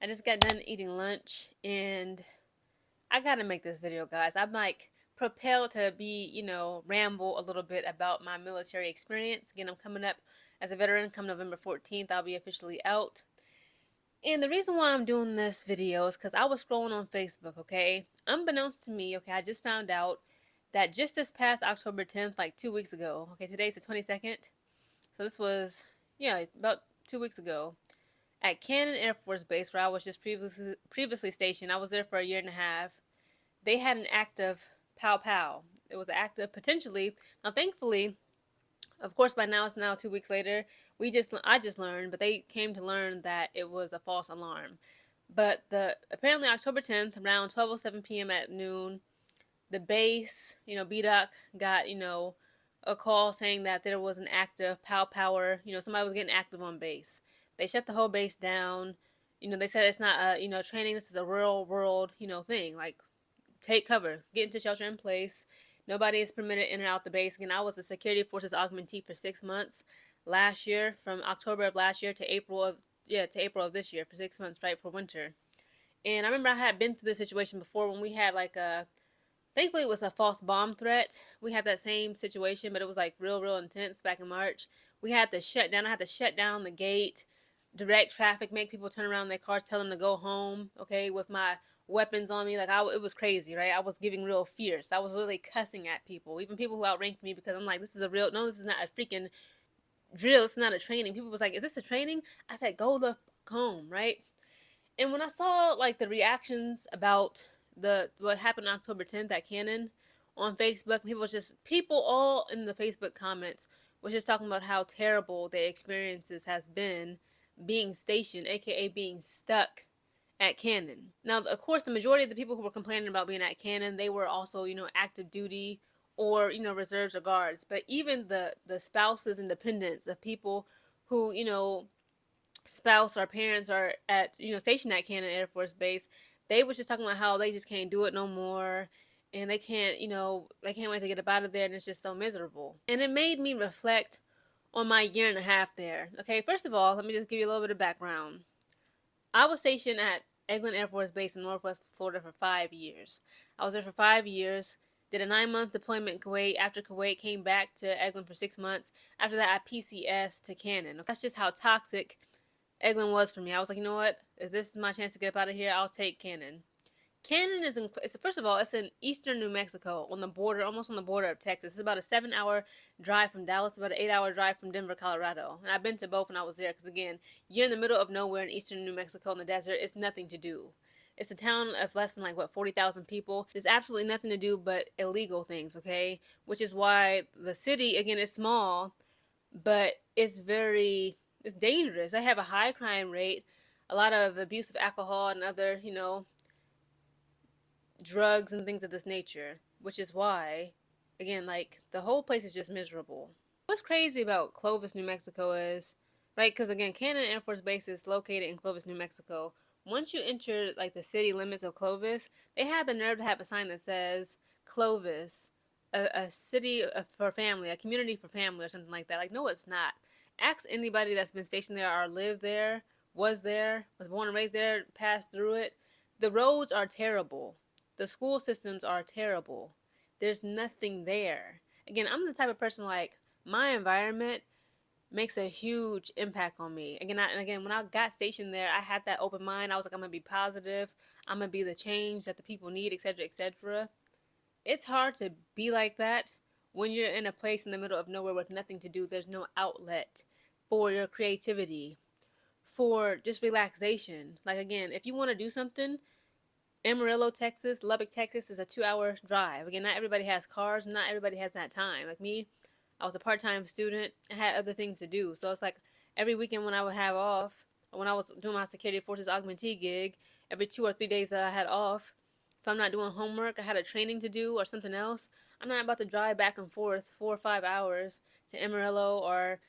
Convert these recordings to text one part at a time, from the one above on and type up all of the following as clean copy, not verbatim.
I just got done eating lunch and I gotta make this video, guys. I'm like propelled to be, ramble a little bit about my military experience. Again, I'm coming up as a veteran. Come November 14th, I'll be officially out. And the reason why I'm doing this video is because I was scrolling on Facebook, okay? Unbeknownst to me, okay, I just found out that just this past October 10th, like 2 weeks ago, okay, today's the 22nd. So this was, yeah, about 2 weeks ago at Cannon Air Force Base, where I was just previously stationed. I was there for a year and a half. They had an active pow pow. It was active potentially. Now, thankfully, of course, by now it's now 2 weeks later. I just learned, but they came to learn that it was a false alarm. But the apparently October 10th, around 12:07 p.m. at noon, the base, BDOC got a call saying that there was an active POW power. Somebody was getting active on base. They shut the whole base down. They said it's not a training. This is a real world thing. Like, take cover, get into shelter in place. Nobody is permitted in and out the base. Again, I was a security forces augmentee for 6 months last year, from October of last year to April of this year, for 6 months, right, for winter. And I remember I had been through this situation before when we had like a, thankfully it was a false bomb threat. We had that same situation, but it was like real intense back in March. We had to shut down. I had to shut down the gate, direct traffic, make people turn around in their cars, tell them to go home, okay, with my weapons on me. Like, it was crazy, right? I was giving real fierce. I was really cussing at people, even people who outranked me, because I'm like, this is a real, no, this is not a freaking drill. It's not a training. People was like, is this a training? I said, go the fuck home, right? And when I saw like the reactions about the what happened on October 10th at Cannon on Facebook, people all in the Facebook comments was just talking about how terrible their experiences has been being stationed, aka being stuck at Cannon. Now, of course, the majority of the people who were complaining about being at Cannon, they were also, active duty or, reserves or guards. But even the spouses and dependents of people who, spouse or parents are at stationed at Cannon Air Force Base, they was just talking about how they just can't do it no more, and they can't wait to get up out of there, and it's just so miserable. And it made me reflect on my year and a half there. Okay, first of all, let me just give you a little bit of background. I was stationed at Eglin Air Force Base in Northwest Florida for 5 years. I was there for 5 years. Did a 9-month deployment in Kuwait. After Kuwait, came back to Eglin for 6 months. After that, I PCS to Cannon. That's just how toxic Eglin was for me. I was like, you know what? If this is my chance to get up out of here, I'll take Cannon. Cannon first of all, it's in eastern New Mexico, on the border, almost on the border of Texas. It's about a 7-hour drive from Dallas, about an 8-hour drive from Denver, Colorado. And I've been to both when I was there, because again, you're in the middle of nowhere in eastern New Mexico in the desert. It's nothing to do. It's a town of less than 40,000 people. There's absolutely nothing to do but illegal things, okay? Which is why the city, again, is small, but it's dangerous. They have a high crime rate, a lot of abuse of alcohol and other, drugs and things of this nature, which is why, again, like, the whole place is just miserable. What's crazy about Clovis, New Mexico is, right, because again, Cannon Air Force Base is located in Clovis, New Mexico. Once you enter, like, the city limits of Clovis, they have the nerve to have a sign that says Clovis, a city for family, a community for family, or something like that. Like, no, it's not. Ask anybody that's been stationed there or lived there, was born and raised there, passed through it. The roads are terrible. The school systems are terrible. There's nothing there. Again, I'm the type of person, like, my environment makes a huge impact on me. Again, when I got stationed there, I had that open mind. I was like, I'm gonna be positive. I'm gonna be the change that the people need, etc., etc. It's hard to be like that when you're in a place in the middle of nowhere with nothing to do. There's no outlet for your creativity, for just relaxation. Like, again, if you want to do something, Amarillo, Texas, Lubbock, Texas is a 2-hour drive. Again, not everybody has cars. Not everybody has that time. Like me, I was a part-time student. I had other things to do. So it's like every weekend when I would have off, or when I was doing my security forces augmentee gig, every 2 or 3 days that I had off, if I'm not doing homework, I had a training to do or something else, I'm not about to drive back and forth 4 or 5 hours to Amarillo or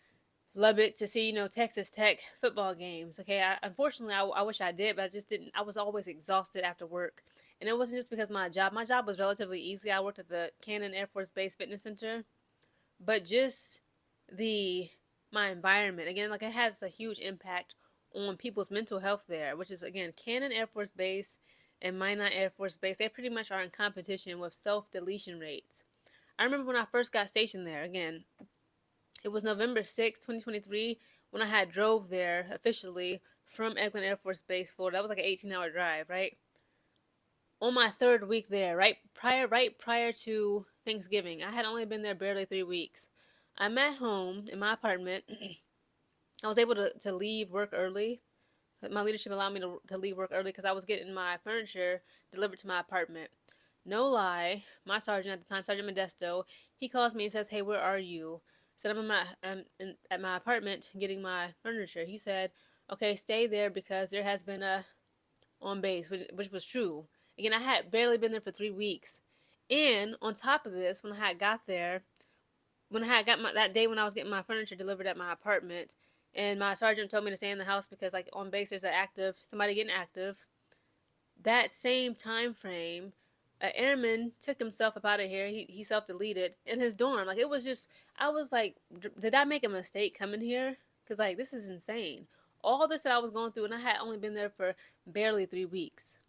Lubbock to see, Texas Tech football games. Okay, unfortunately, I wish I did, but I just didn't. I was always exhausted after work. And it wasn't just because my job was relatively easy. I worked at the Cannon Air Force Base Fitness Center, but just the my environment, again, like, it has a huge impact on people's mental health there, which is, again, Cannon Air Force Base and Minot Air Force Base. They pretty much are in competition with self-deletion rates. I remember when I first got stationed there, again, it was November 6, 2023, when I had drove there officially from Eglin Air Force Base, Florida. That was like an 18-hour drive, right? On my third week there, right prior to Thanksgiving. I had only been there barely 3 weeks. I'm at home in my apartment. I was able to leave work early. My leadership allowed me to leave work early because I was getting my furniture delivered to my apartment. No lie, my sergeant at the time, Sergeant Modesto, he calls me and says, "Hey, where are you?" I said, at my apartment getting my furniture. He said, "Okay, stay there because there has been a on base," which was true. Again, I had barely been there for 3 weeks. And on top of this, when I had got there, when I had got that day when I was getting my furniture delivered at my apartment, and my sergeant told me to stay in the house because, like, on base there's somebody getting active. That same time frame, an airman took himself up out of here. He self deleted in his dorm. Like, it was just, I was like, did I make a mistake coming here? Because, like, this is insane. All this that I was going through, and I had only been there for barely 3 weeks.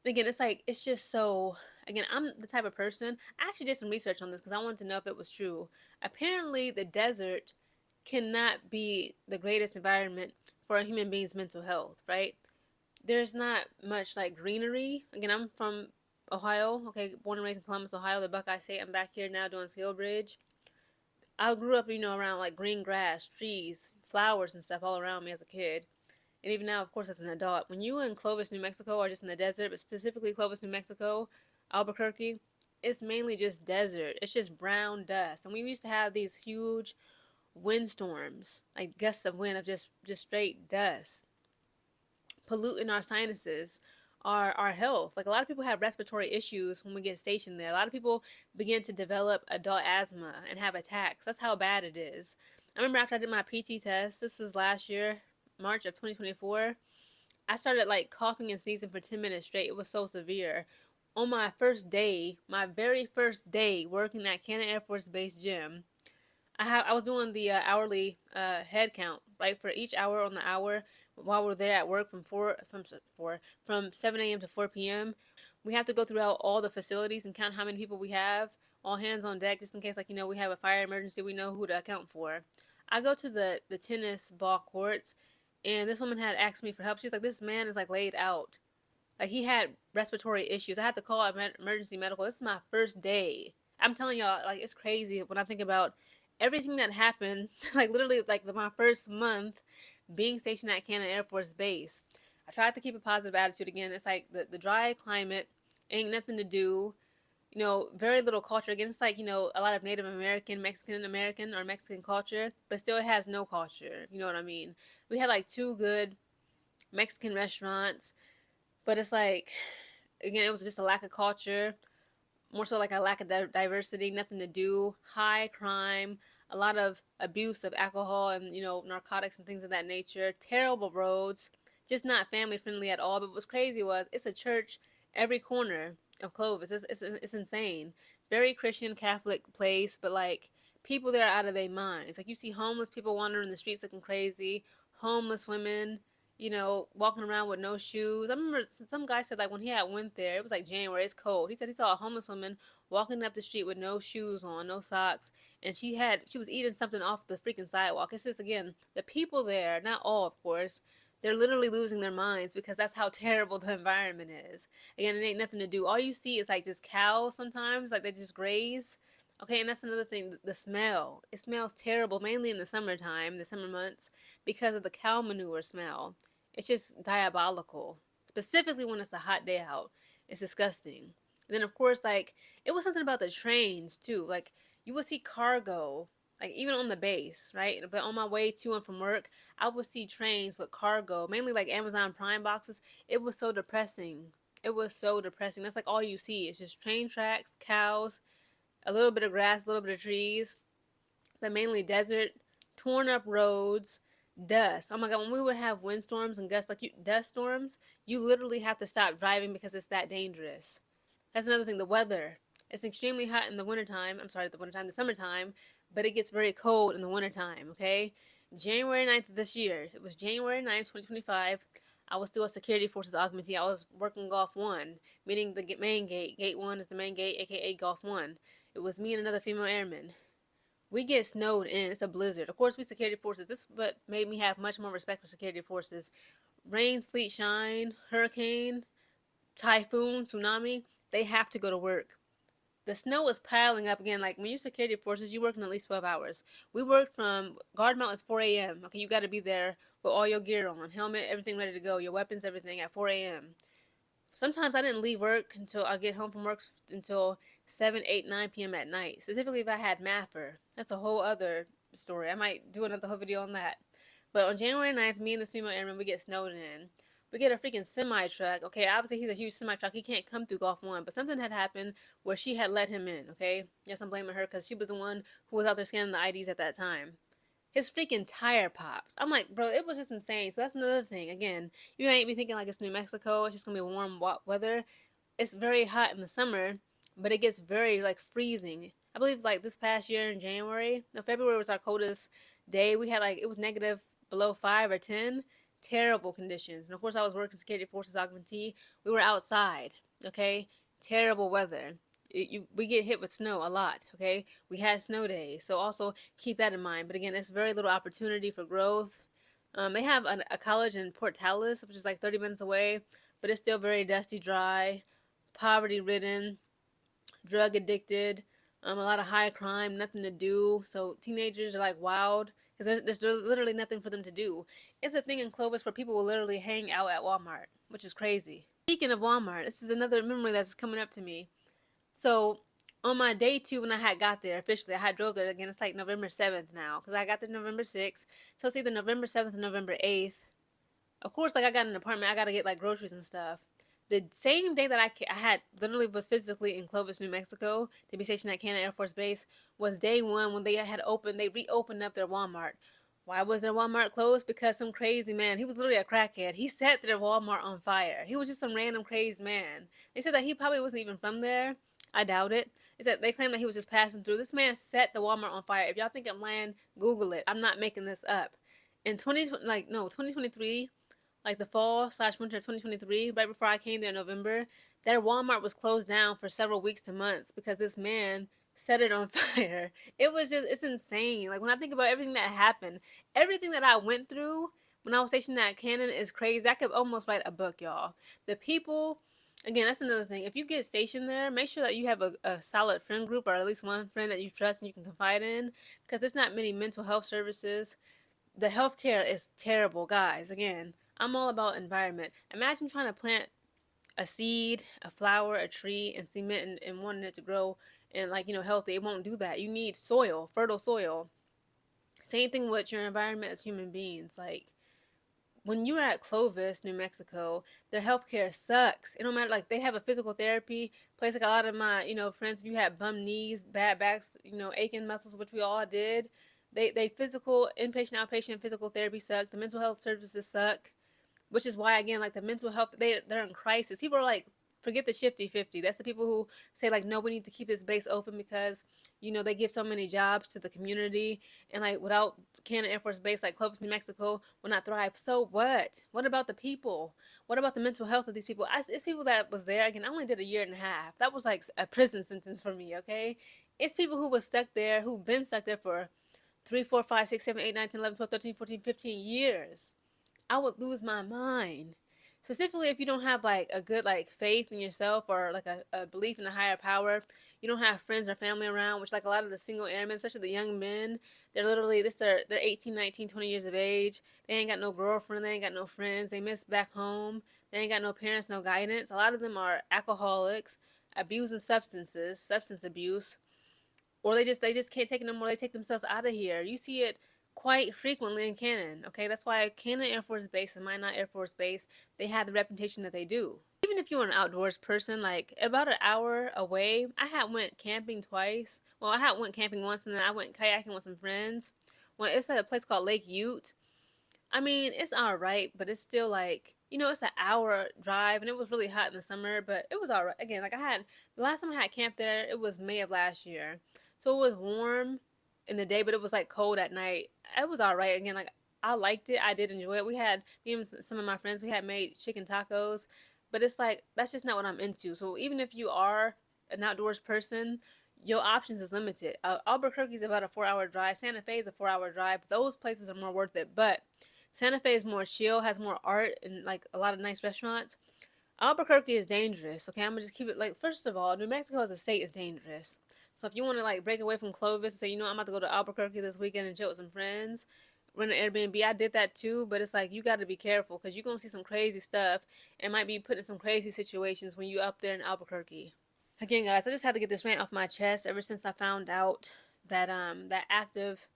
And again, it's like, it's just so, again, I'm the type of person, I actually did some research on this because I wanted to know if it was true. Apparently, the desert cannot be the greatest environment for a human being's mental health, right? There's not much, like, greenery. Again, I'm from Ohio, okay, born and raised in Columbus, Ohio, the Buckeye State. I'm back here now doing Skill Bridge. I grew up, around, like, green grass, trees, flowers, and stuff all around me as a kid. And even now, of course, as an adult. When you in Clovis, New Mexico, or just in the desert, but specifically Clovis, New Mexico, Albuquerque, it's mainly just desert. It's just brown dust. And we used to have these huge windstorms, like gusts of wind of just straight dust, polluting our sinuses, our health. Like, a lot of people have respiratory issues when we get stationed there. A lot of people begin to develop adult asthma and have attacks. That's how bad it is. I remember after I did my PT test, this was last year, March of 2024, I started, like, coughing and sneezing for 10 minutes straight. It was so severe. On my first day, my very first day working at Cannon Air Force Base gym, I was doing the hourly head count, right, for each hour on the hour while we're there at work from 7 a.m. to 4 p.m. We have to go throughout all the facilities and count how many people we have, all hands on deck, just in case, like, we have a fire emergency, we know who to account for. I go to the tennis ball courts, and this woman had asked me for help. She's like, "This man is, like, laid out. Like, he had respiratory issues. I had to call emergency medical." This is my first day. I'm telling y'all, like, it's crazy when I think about everything that happened, like, literally, like, my first month being stationed at Cannon Air Force Base. I tried to keep a positive attitude. Again, it's like the dry climate, ain't nothing to do, very little culture. Again, it's like, a lot of Native American, Mexican American, or Mexican culture, but still it has no culture. You know what I mean? We had, like, two good Mexican restaurants, but it's like, again, it was just a lack of culture, more so like a lack of diversity, nothing to do, high crime, a lot of abuse of alcohol and, narcotics and things of that nature, terrible roads, just not family friendly at all. But what's crazy was, it's a church every corner of Clovis. It's insane. Very Christian Catholic place, but, like, people there are out of their minds. Like, you see homeless people wandering the streets looking crazy, homeless women, walking around with no shoes. I remember some guy said, like, when he had went there, it was like January, it's cold. He said he saw a homeless woman walking up the street with no shoes on, no socks, and she was eating something off the freaking sidewalk. It's just, again, the people there, not all, of course, they're literally losing their minds because that's how terrible the environment is. Again, it ain't nothing to do. All you see is, like, just cows sometimes, like, they just graze. Okay, and that's another thing, the smell. It smells terrible, mainly in the summertime, the summer months, because of the cow manure smell. It's just diabolical, specifically when it's a hot day out. It's disgusting. And then, of course, like, it was something about the trains, too. Like, you would see cargo, like, even on the base, right? But on my way to and from work, I would see trains with cargo, mainly, like, Amazon Prime boxes. It was so depressing. It was so depressing. That's, like, all you see. It's just train tracks, cows, a little bit of grass, a little bit of trees, but mainly desert, torn up roads, dust. Oh my God, when we would have windstorms and dust storms, you literally have to stop driving because it's that dangerous. That's another thing, the weather. It's extremely hot in the wintertime. I'm sorry, the summertime, but it gets very cold in the wintertime, okay? January 9th of this year. It was January 9th, 2025. I was still a security forces augmentee. I was working Golf 1, meaning the main gate. Gate 1 is the main gate, aka Golf 1. It was me and another female airman. We get snowed in. It's a blizzard. Of course, we security forces. This is what made me have much more respect for security forces. Rain, sleet, shine, hurricane, typhoon, tsunami, they have to go to work. The snow is piling up again. Like when you're security forces, you working at least 12 hours. We worked from guard mount is 4 a.m. Okay, you got to be there with all your gear on, helmet, everything ready to go, your weapons, everything at 4 a.m. Sometimes I didn't leave work until I get home from work until 7, 8, 9 p.m. at night. Specifically if I had MAFR. That's a whole other story. I might do another whole video on that. But on January 9th, me and this female airman, we get snowed in. We get a freaking semi-truck. Okay, obviously he's a huge semi-truck. He can't come through Gulf 1. But something had happened where she had let him in, okay? Yes, I'm blaming her because she was the one who was out there scanning the IDs at that time. His freaking tire pops. I'm like, bro, it was just insane. So that's another thing. Again, you ain't be thinking like it's New Mexico. It's just going to be warm weather. It's very hot in the summer, but it gets very, like, freezing. I believe, like, this past year in January, no, February was our coldest day. We had, like, it was negative below 5 or 10. Terrible conditions. And, of course, I was working security forces augmentee. We were outside, okay? Terrible weather. We get hit with snow a lot, okay? We had snow days, so also keep that in mind. But again, it's very little opportunity for growth. They have a college in Port Tallis, which is like 30 minutes away, but it's still very dusty, dry, poverty-ridden, drug-addicted, a lot of high crime, nothing to do. So teenagers are like wild because there's literally nothing for them to do. It's a thing in Clovis where people will literally hang out at Walmart, which is crazy. Speaking of Walmart, this is another memory that's coming up to me. So on my day 2 when I had got there officially, I had drove there again. It's like November 7th now because I got there November 6th. So it's either November 7th and November 8th. Of course, like I got an apartment, I got to get like groceries and stuff. The same day that I had literally was physically in Clovis, New Mexico to be stationed at Cannon Air Force Base was day 1 when they reopened up their Walmart. Why was their Walmart closed? Because some crazy man, he was literally a crackhead. He set their Walmart on fire. He was just some random crazy man. They said that he probably wasn't even from there. I doubt it. They claim that he was just passing through. This man set the Walmart on fire. If y'all think I'm lying, Google it. I'm not making this up. In 2023, like the fall/winter of 2023, right before I came there in November, their Walmart was closed down for several weeks to months because this man set it on fire. It's insane. Like when I think about everything that happened, everything that I went through when I was stationed at Cannon is crazy. I could almost write a book, y'all. The people, again, that's another thing. If you get stationed there, make sure that you have a solid friend group or at least one friend that you trust and you can confide in because there's not many mental health services. The healthcare is terrible, guys. Again, I'm all about environment. Imagine trying to plant a seed, a flower, a tree, and cement and wanting it to grow and healthy. It won't do that. You need soil, fertile soil. Same thing with your environment as human beings. Like when you're at Clovis, New Mexico, their healthcare sucks. It don't matter. Like they have a physical therapy place. Like a lot of my friends, if you had bum knees, bad backs, aching muscles, which we all did. They physical inpatient, outpatient physical therapy suck. The mental health services suck. Which is why, again, like the mental health, they're in crisis. People are like, forget the shifty-50. That's the people who say, like, no, we need to keep this base open because, they give so many jobs to the community. And, like, without Cannon Air Force Base, like Clovis, New Mexico, will not thrive. So what? What about the people? What about the mental health of these people? It's people that was there. Again, I only did a year and a half. That was like a prison sentence for me, okay? It's people who was stuck there, who've been stuck there for 3, 4, 5, 6, 7, 8, 9, 10, 11, 12, 13, 14, 15 years. I would lose my mind. Specifically if you don't have like a good like faith in yourself or like a belief in a higher power, you don't have friends or family around, which like a lot of the single airmen, especially the young men, they're literally they're 18, 19, 20 years of age. They ain't got no girlfriend, they ain't got no friends, they miss back home, they ain't got no parents, no guidance. A lot of them are alcoholics, abusing substances, substance abuse, or they just can't take it no more. They take themselves out of here. You see it quite frequently in Cannon. Okay, that's why Cannon Air Force Base and Minot Air Force Base, they have the reputation that they do. Even if you're an outdoors person, like about an hour away, I had went camping twice. Well, I had went camping once, and then I went kayaking with some friends. Well, it's at a place called Lake Ute. I mean, it's alright, but it's still like, it's an hour drive, and it was really hot in the summer, but it was alright. Again, like the last time I had camped there, it was May of last year. So it was warm in the day, but it was like cold at night. it was all right. Again, like I liked it. I did enjoy it. We had me and some of my friends. We had made chicken tacos, but it's like that's just not what I'm into. So even if you are an outdoors person, your options is limited. Albuquerque is about a 4 hour drive. Santa Fe is a 4 hour drive. Those places are more worth it. But Santa Fe is more chill, has more art and like a lot of nice restaurants. Albuquerque is dangerous. Okay, I'm gonna just keep it like first of all, New Mexico as a state is dangerous. So if you want to like break away from Clovis and say, you know, I'm about to go to Albuquerque this weekend and chill with some friends, rent an Airbnb. I did that too, but it's like you got to be careful because you're gonna see some crazy stuff and might be put in some crazy situations when you up there in Albuquerque. Again, guys, I just had to get this rant off my chest ever since I found out that that active,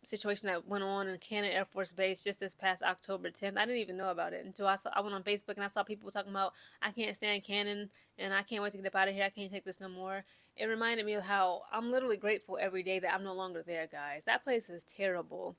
situation that went on in Cannon Air Force Base just this past October 10th. I didn't even know about it until I went on Facebook and I saw people talking about I can't stand Cannon and I can't wait to get up out of here. I can't take this no more. It reminded me of how I'm literally grateful every day that I'm no longer there, guys. That place is terrible.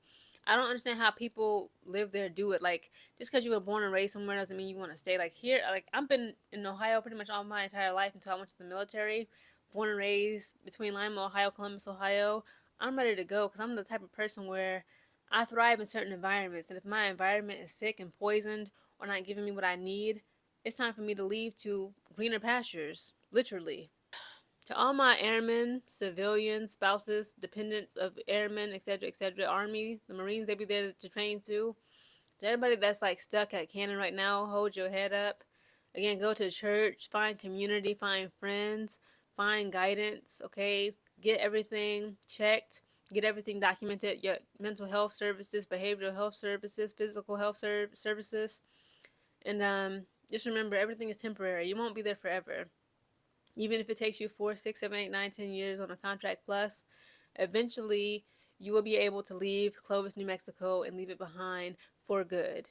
I don't understand how people live there, do it. Like, just because you were born and raised somewhere doesn't mean you want to stay. Like, here, like, I've been in Ohio pretty much all my entire life until I went to the military. Born and raised between Lima, Ohio, Columbus, Ohio. I'm ready to go because I'm the type of person where I thrive in certain environments. And if my environment is sick and poisoned or not giving me what I need, it's time for me to leave to greener pastures, literally. To all my airmen, civilians, spouses, dependents of airmen, etc., Army, the Marines, they be there to train too. To everybody that's like stuck at Cannon right now, hold your head up. Again, go to church, find community, find friends, find guidance, okay? Get everything checked, get everything documented, your mental health services, behavioral health services, physical health services. And just remember, everything is temporary. You won't be there forever. Even if it takes you 4, 6, 7, 8, 9, 10 years on a contract plus, eventually you will be able to leave Clovis, New Mexico and leave it behind for good.